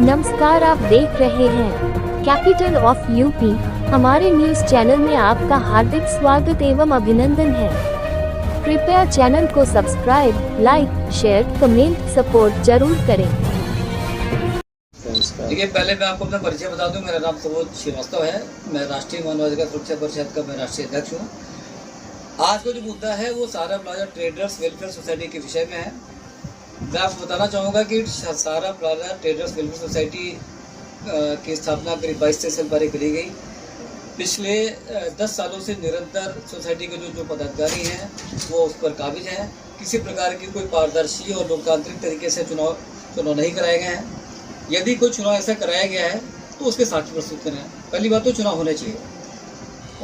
नमस्कार, आप देख रहे हैं कैपिटल ऑफ यूपी। हमारे न्यूज चैनल में आपका हार्दिक स्वागत एवं अभिनंदन है। कृपया चैनल को subscribe, like, share, comment, support जरूर करें। देखिए, पहले मैं आपको अपना परिचय बता दूं। मेरा नाम सुबोध श्रीवास्तव है। मैं राष्ट्रीय मानवाधिकार सुरक्षा परिषद का मैं राष्ट्रीय अध्यक्ष हूँ। आज का जो मुद्दा है वो सहारा प्लाजा ट्रेडर्स वेलफेयर सोसाइटी के विषय में है। मैं आपको बताना चाहूँगा कि सहारा प्लाजा ट्रेडर्स वेलफेयर सोसाइटी की स्थापना करीब 22 साल पहले करी गई। पिछले 10 सालों से निरंतर सोसाइटी के जो पदाधिकारी हैं वो उस पर काबिज हैं। किसी प्रकार की कोई पारदर्शी और लोकतांत्रिक तरीके से चुनाव नहीं कराए गए हैं। यदि कोई चुनाव ऐसा कराया गया है तो उसके साक्ष्य प्रस्तुत करें। पहली बात तो चुनाव होने चाहिए।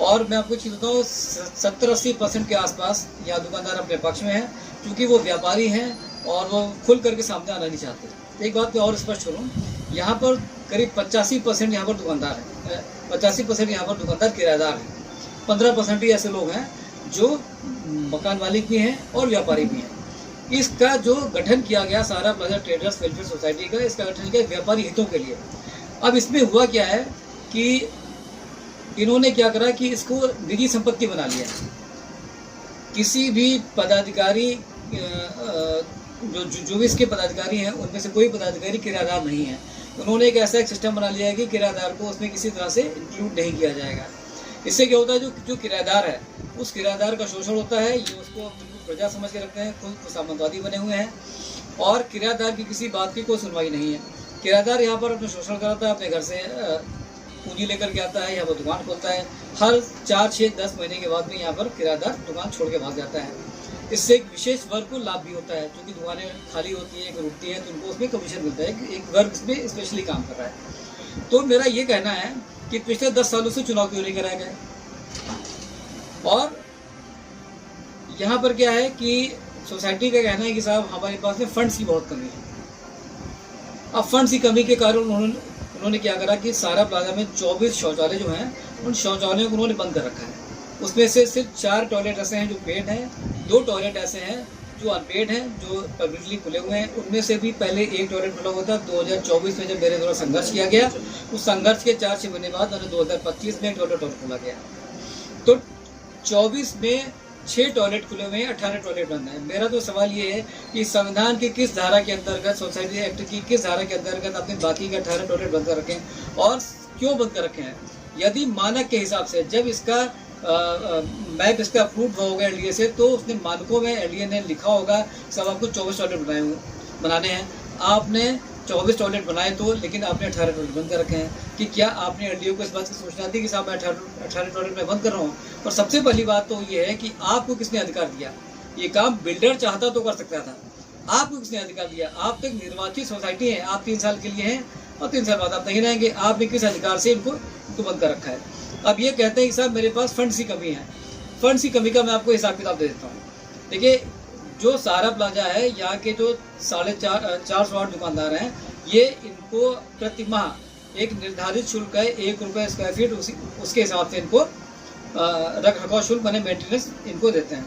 और मैं आपको चीज़ बताऊँ, 70-80% के आसपास यहाँ दुकानदार अपने पक्ष में हैं, क्योंकि वो व्यापारी हैं और वो खुल करके सामने आना नहीं चाहते। एक बात मैं और स्पष्ट करूँ, यहाँ पर करीब 85% यहाँ पर दुकानदार हैं, 85% यहाँ पर दुकानदार किराएदार हैं। 15% ही ऐसे लोग हैं जो मकान मालिक भी हैं और व्यापारी भी हैं। इसका जो गठन किया गया सहारा प्लाजा ट्रेडर्स वेलफेयर सोसाइटी का, इसका गठन किया व्यापारी हितों के लिए। अब इसमें हुआ क्या है कि इन्होंने क्या करा कि इसको निजी संपत्ति बना लिया। किसी भी पदाधिकारी जो भी इसके पदाधिकारी हैं उनमें से कोई पदाधिकारी किराएदार नहीं है। उन्होंने एक ऐसा सिस्टम बना लिया है कि किराएदार को उसमें किसी तरह से इंक्लूड नहीं किया जाएगा। इससे क्या होता है, जो किराएदार है उस किराएदार का शोषण होता है। ये उसको प्रजा समझ के रखते हैं, खुद सामंतवादी बने हुए हैं और किराएदार की किसी बात की कोई सुनवाई नहीं है। किराएदार यहाँ पर अपना शोषण कराता है, अपने घर से पूंजी लेकर के आता है, यहाँ पर दुकान खोलता है। हर 4, 6, 10 महीने के बाद में यहाँ पर किराएदार दुकान छोड़ के भाग जाता है। इससे एक विशेष वर्ग को लाभ भी होता है, क्योंकि दुकानें खाली होती हैं, रुकती हैं, तो उनको उसमें कमीशन मिलता है। एक वर्ग इसमें स्पेशली काम कर रहा है। तो मेरा ये कहना है कि पिछले 10 सालों से चुनाव क्यों नहीं कराए गए। और यहाँ पर क्या है कि सोसाइटी का कहना है कि साहब हमारे पास में फंड्स की बहुत कमी है। अब फंड्स की कमी के कारण उन्होंने क्या करा कि सहारा प्लाजा में 24 शौचालय जो हैं उन शौचालयों को उन्होंने बंद कर रखा है। उसमें से सिर्फ 4 टॉयलेट ऐसे हैं जो पेड हैं, 2 टॉयलेट ऐसे हैं जो अनपेड हैं, जो पब्लिकली खुले हुए हैं। उनमें से भी पहले एक टॉयलेट खुला हुआ था 2024 में, जब मेरे द्वारा संघर्ष किया गया। उस संघर्ष के 4-6 महीने बाद 2025 में एक टॉयलेट और खोला गया। तो 24 में 6 टॉयलेट खुले हुए हैं, 18 टॉयलेट बंद हैं। मेरा तो सवाल ये है कि संविधान की किस धारा के अंतर्गत, सोसाइटी एक्ट की किस धारा के अंतर्गत अपने बाकी के 18 टॉयलेट बंद कर रखें और क्यों बंद कर रखे हैं। यदि मानक के हिसाब से जब इसका मैप इसका अप्रूव होगा एलडीए से, तो उसने मानकों में एलडीए ने लिखा होगा सब आपको 24 टॉयलेट बनाने हैं। आपने 24 टॉयलेट बनाए तो, लेकिन आपने 18 टॉयलेट बंद कर रखे हैं। कि क्या आपने एलडीओ को इस बात की सूचना दी कि साहब मैं 18 टॉयलेट में बंद कर रहा हूँ। और सबसे पहली बात तो ये है कि आपको किसने अधिकार दिया। ये काम बिल्डर चाहता तो कर सकता था, आपको किसने अधिकार दिया। आप तो एक निर्वाचित सोसाइटी है, आप 3 साल के लिए हैं और 3 साल बाद आप नहीं रहेंगे। आपने किस अधिकार से इनको बंद कर रखा है। अब ये कहते हैं कि साहब मेरे पास फंड्स की कमी है। फंड्स की कमी का मैं आपको हिसाब किताब दे देता हूँ। देखिए, जो सहारा प्लाजा है, यहाँ के जो 450 दुकानदार हैं, ये इनको प्रति माह एक निर्धारित शुल्क है 1 रुपये स्क्वायर फीट, उसके हिसाब से इनको रख रखाव शुल्क माने मेंटेनेंस इनको देते हैं।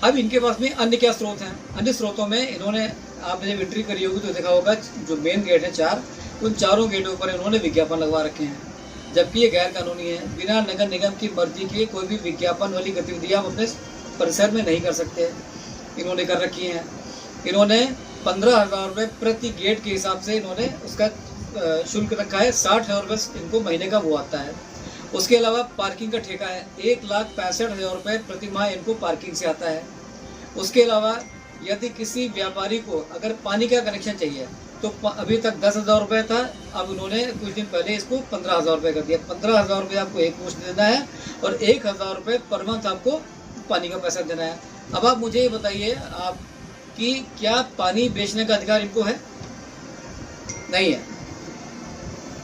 अब इनके पास में अन्य क्या स्रोत हैं। अन्य स्रोतों में इन्होंने, आपने जब एंट्री करी होगी तो देखा होगा, जो मेन गेट है 4, उन चारों गेटों पर इन्होंने विज्ञापन लगवा रखे हैं, जबकि ये गैर कानूनी है। बिना नगर निगम की मर्जी के कोई भी विज्ञापन वाली गतिविधियाँ आप अपने परिसर में नहीं कर सकते। इन्होंने कर रखी हैं। इन्होंने 15,000 रुपये प्रति गेट के हिसाब से इन्होंने उसका शुल्क रखा है। 60,000 रुपये इनको महीने का वो आता है। उसके अलावा पार्किंग का ठेका है, 1,65,000 रुपये प्रति माह इनको पार्किंग से आता है। उसके अलावा यदि किसी व्यापारी को अगर पानी का कनेक्शन चाहिए तो अभी तक 10,000 रुपये था, अब उन्होंने कुछ दिन पहले इसको 15,000 रुपये कर दिया। 15,000 रुपये आपको एक मुश्त देना है और 1,000 रुपये पर मंथ आपको पानी का पैसा देना है। अब आप मुझे ये बताइए, आप कि क्या पानी बेचने का अधिकार इनको है? नहीं है।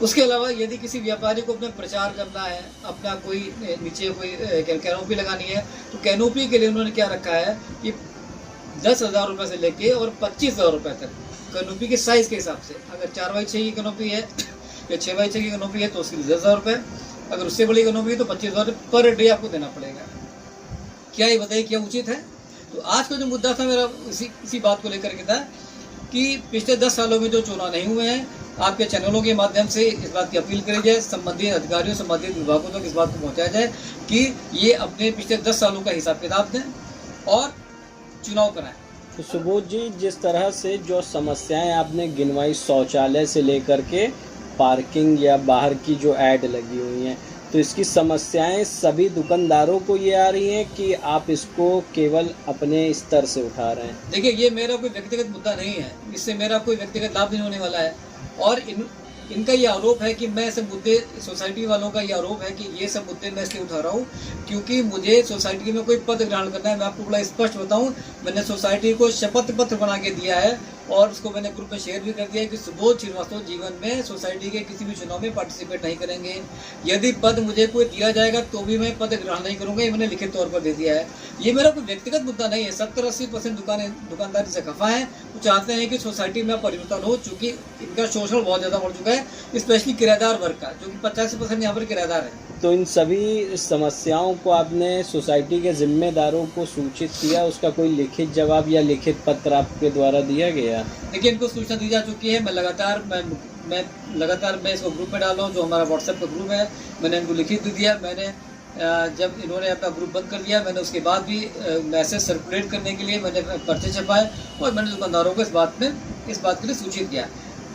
उसके अलावा यदि किसी व्यापारी को अपना प्रचार करना है, अपना कोई नीचे कोई कैनोपी लगानी है, तो कैनोपी के लिए उन्होंने क्या रखा है कि 10,000 रुपये से लेके और 25,000 रुपये तक कैनोपी के साइज़ के हिसाब से। अगर 4x6 की कैनोपी है या 6x6 की कैनोपी है तो उसके लिए 10,000 रुपये। अगर उससे बड़ी कैनोपी है तो 25,000 पर डे आपको देना पड़ेगा। क्या ये बताइए, क्या उचित है? तो आज का जो मुद्दा था मेरा इसी बात को लेकर के था कि पिछले 10 सालों में जो चुनाव नहीं हुए हैं आपके चैनलों के माध्यम से इस बात की अपील करी जाए, संबंधित अधिकारियों, संबंधित विभागों तक इस बात को पहुंचाया जाए कि ये अपने पिछले 10 सालों का हिसाब किताब दें और चुनाव कराएं। तो सुबोध जी, जिस तरह से जो समस्याएं आपने गिनवाई, शौचालय से लेकर के पार्किंग या बाहर की जो ऐड लगी हुई हैं, तो इसकी समस्याएं सभी दुकानदारों को ये आ रही हैं कि आप इसको केवल अपने स्तर से उठा रहे हैं? देखिए, ये मेरा कोई व्यक्तिगत मुद्दा नहीं है, इससे मेरा कोई व्यक्तिगत लाभ नहीं होने वाला है। और इनका ये आरोप है कि मैं सब मुद्दे, सोसाइटी वालों का ये आरोप है कि ये सब मुद्दे मैं इसलिए उठा रहा हूँ क्योंकि मुझे सोसाइटी में कोई पद ग्रहण करना है। मैं आपको बड़ा स्पष्ट बताऊं, मैंने सोसाइटी को शपथ पत्र बना के दिया है और उसको मैंने ग्रुप में शेयर भी कर दिया है कि सुबोध श्रीवास्तव जीवन में सोसाइटी के किसी भी चुनाव में पार्टिसिपेट नहीं करेंगे। यदि पद मुझे कोई दिया जाएगा तो भी मैं पद ग्रहण नहीं करूंगा, ये मैंने लिखित तौर पर दे दिया है। ये मेरा कोई व्यक्तिगत मुद्दा नहीं है। 70-80% दुकानदार से खफा है, वो चाहते हैं कि सोसाइटी में परिवर्तन हो, चूँकि इनका शोषण बहुत ज़्यादा बढ़ चुका है, स्पेशली किराएदार वर्ग का, जो कि 85% यहाँ पर किराएदार है। तो इन सभी समस्याओं को आपने सोसाइटी के जिम्मेदारों को सूचित किया, उसका कोई लिखित जवाब या लिखित पत्र आपके द्वारा दिया गया? देखिए, इनको सूचना दी जा चुकी है। मैं लगातार इसको ग्रुप में डाल रहा हूँ, जो हमारा व्हाट्सएप का ग्रुप है। मैंने इनको लिखित भी दिया। मैंने जब इन्होंने अपना ग्रुप बंद कर दिया, मैंने उसके बाद भी मैसेज सर्कुलेट करने के लिए मैंने पर्चे छपाए और मैंने दुकानदारों को इस बात के लिए सूचित किया।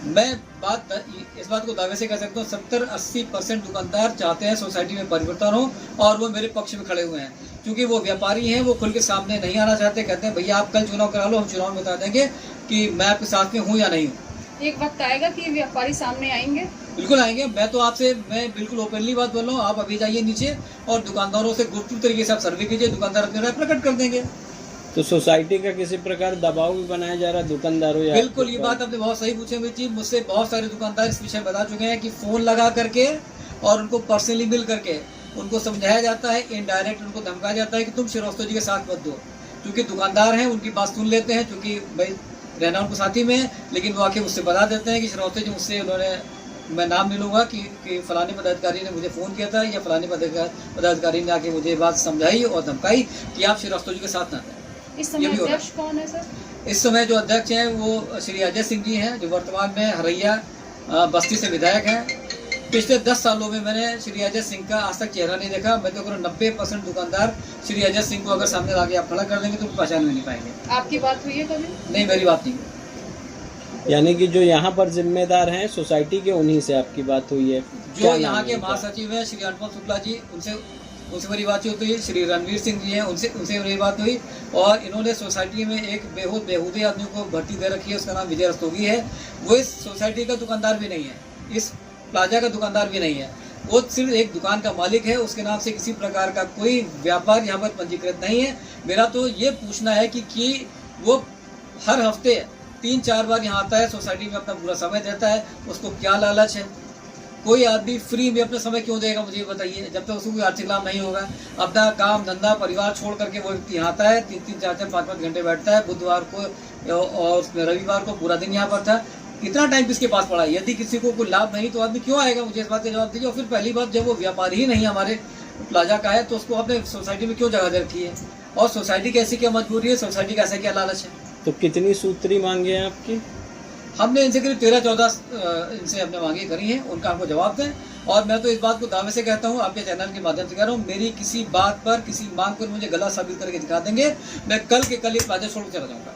मैं इस बात को दावे से कह सकता हूँ, 70-80% दुकानदार चाहते हैं सोसाइटी में परिवर्तन हो और वो मेरे पक्ष में खड़े हुए हैं। क्योंकि वो व्यापारी हैं, वो खुल के सामने नहीं आना चाहते, कहते हैं भैया आप कल चुनाव करा लो, हम चुनाव में बता देंगे कि मैं आपके साथ में हूँ या नहीं हूँ। एक वक्त आएगा कि व्यापारी सामने आएंगे? बिल्कुल आएंगे। मैं बिल्कुल ओपनली बात बोल रहा हूँ। आप अभी जाइए नीचे और दुकानदारों से गुप्त तरीके से आप सर्वे कीजिए, दुकानदार अपनी राय प्रकट कर देंगे। तो सोसाइटी का किसी प्रकार दबाव भी बनाया जा रहा है दुकानदारों या? बिल्कुल, ये बात आपने बहुत सही पूछी अमित जी। मुझसे बहुत सारे दुकानदार इस विषय बता चुके हैं कि फ़ोन लगा करके और उनको पर्सनली मिल करके उनको समझाया जाता है, इनडायरेक्ट उनको धमकाया जाता है कि तुम श्रीवास्तव जी के साथ मत दो। क्योंकि दुकानदार हैं, उनकी बात सुन लेते हैं, क्योंकि भाई रहना उनको साथी में है, लेकिन वो आके मुझसे बता देते हैं कि श्रीवास्तव जी मुझसे मैं नाम नहीं लूँगा कि फलाने पदाधिकारी ने मुझे फ़ोन किया था या फलाने पदाधिकारी ने आके मुझे बात समझाई और धमकाई कि आप श्रीवास्तव जी के साथ ना दें। इस समय अध्यक्ष कौन है सर? इस समय जो अध्यक्ष हैं वो श्री अजय सिंह जी हैं, जो वर्तमान में हरैया बस्ती से विधायक हैं। पिछले 10 सालों में मैंने श्री अजय सिंह का आज तक चेहरा नहीं देखा। मैं तो 90% दुकानदार श्री अजय सिंह को अगर सामने लाके आप खड़ा कर देंगे तो पहचान भी नहीं पाएंगे। आपकी बात हुई है कभी? नहीं, मेरी बात नहीं हुई। यानी कि जो यहाँ पर जिम्मेदार हैं सोसाइटी के, उन्हीं से आपकी बात हुई है? जो यहाँ के महासचिव हैं श्री अनुपम शुक्ला जी, उनसे मेरी बातचीत हुई। श्री रणवीर सिंह जी हैं, उनसे मेरी बात हुई। और इन्होंने सोसाइटी में एक बेहूदे आदमी को भर्ती दे रखी है, उसका नाम विजय रस्तोगी है। वो इस सोसाइटी का दुकानदार भी नहीं है, इस प्लाजा का दुकानदार भी नहीं है। वो सिर्फ एक दुकान का मालिक है, उसके नाम से किसी प्रकार का कोई व्यापार यहाँ पर पंजीकृत नहीं है। मेरा तो ये पूछना है कि वो हर हफ्ते 3-4 बार यहाँ आता है, सोसाइटी में अपना पूरा समय देता है, उसको क्या लालच है? कोई आदमी फ्री में अपना समय क्यों देगा, मुझे बताइए। जब तक उसको कोई आर्थिक लाभ नहीं होगा, अपना काम धंधा परिवार छोड़ करके वो व्यक्ति यहाँ आता है, 3-3, 4-4, 5-5 घंटे बैठता है। बुधवार को और रविवार को पूरा दिन यहाँ पर था। इतना टाइम किसके पास पड़ा है? यदि किसी को कोई लाभ नहीं तो आदमी क्यों आएगा? मुझे इस बात का जवाब दीजिए। और फिर पहली बात, जब वो व्यापारी ही नहीं हमारे प्लाजा का है तो उसको आपने सोसाइटी में क्यों जगह दे रखी है? और सोसाइटी की ऐसी क्या मजबूरी है, सोसाइटी का ऐसा क्या लालच है? तो कितनी सूत्री मांगे हैं आपकी? हमने इनसे करीब 13-14 इनसे हमने मांगे करी हैं, उनका हमको जवाब दें। और मैं तो इस बात को दावे से कहता हूँ, आपके चैनल के माध्यम से कह रहा हूँ, मेरी किसी बात पर, किसी मांग पर मुझे गला साबित करके दिखा देंगे, मैं कल के कल ये प्लाजा छोड़ के चला जाऊँगा।